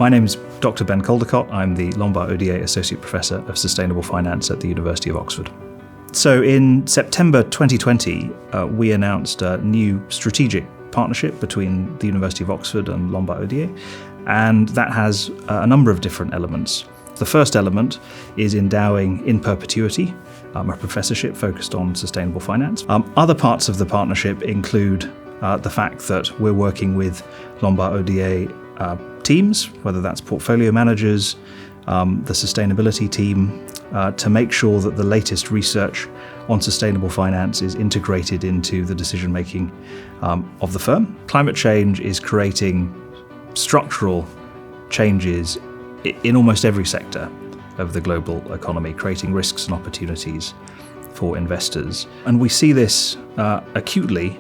My name is Dr Ben Caldecott. I'm the Lombard Odier Associate Professor of Sustainable Finance at the University of Oxford. So in September 2020, we announced a new strategic partnership between the University of Oxford and Lombard Odier, and that has a number of different elements. The first element is endowing in perpetuity a professorship focused on sustainable finance. Other parts of the partnership include the fact that we're working with Lombard Odier teams, whether that's portfolio managers, the sustainability team, to make sure that the latest research on sustainable finance is integrated into the decision-making of the firm. Climate change is creating structural changes in almost every sector of the global economy, creating risks and opportunities for investors. And we see this acutely,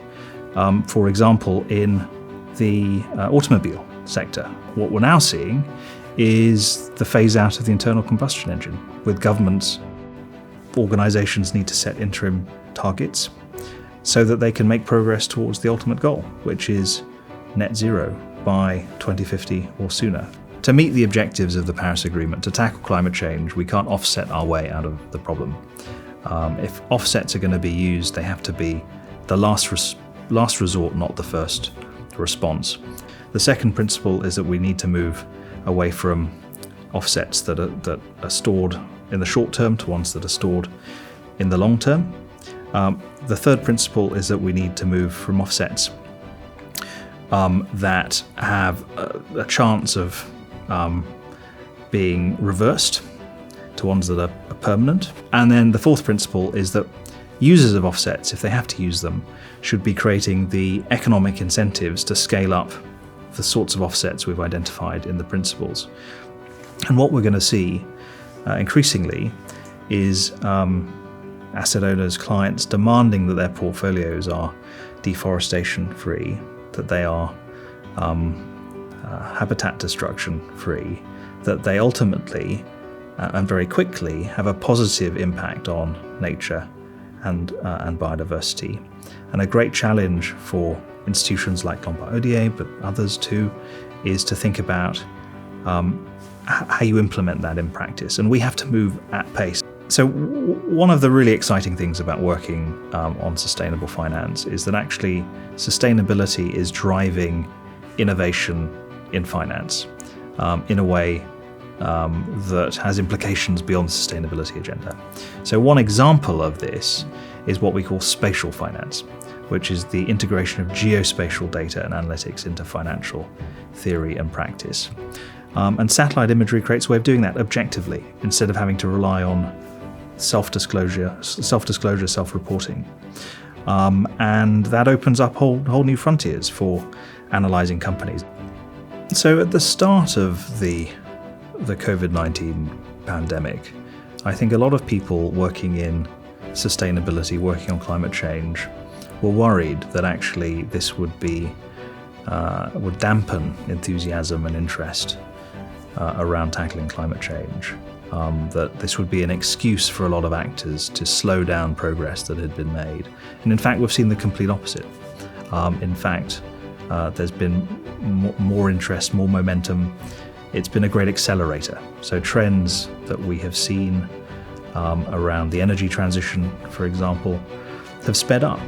for example, in the automobile sector. What we're now seeing is the phase out of the internal combustion engine. With governments, organisations need to set interim targets so that they can make progress towards the ultimate goal, which is net zero by 2050 or sooner. To meet the objectives of the Paris Agreement, to tackle climate change, we can't offset our way out of the problem. If offsets are going to be used, they have to be the last resort, not the first response. The second principle is that we need to move away from offsets that are stored in the short term to ones that are stored in the long term. The third principle is that we need to move from offsets that have a chance of being reversed to ones that are permanent. And then the fourth principle is that users of offsets, if they have to use them, should be creating the economic incentives to scale up the sorts of offsets we've identified in the principles. And what we're going to see increasingly is asset owners, clients demanding that their portfolios are deforestation free, that they are habitat destruction free, that they ultimately and very quickly have a positive impact on nature and biodiversity. And a great challenge for institutions like Lombard Odier, but others too, is to think about how you implement that in practice. And we have to move at pace. So one of the really exciting things about working on sustainable finance is that actually sustainability is driving innovation in finance in a way that has implications beyond the sustainability agenda. So one example of this is what we call spatial finance, which is the integration of geospatial data and analytics into financial theory and practice. And satellite imagery creates a way of doing that objectively, instead of having to rely on self-disclosure, self-reporting. And that opens up whole new frontiers for analysing companies. So at the start of the COVID-19 pandemic, I think a lot of people working in sustainability, working on climate change, were worried that actually this would dampen enthusiasm and interest around tackling climate change, that this would be an excuse for a lot of actors to slow down progress that had been made. And in fact, we've seen the complete opposite. In fact, there's been more interest, more momentum. It's been a great accelerator. So trends that we have seen around the energy transition, for example, have sped up.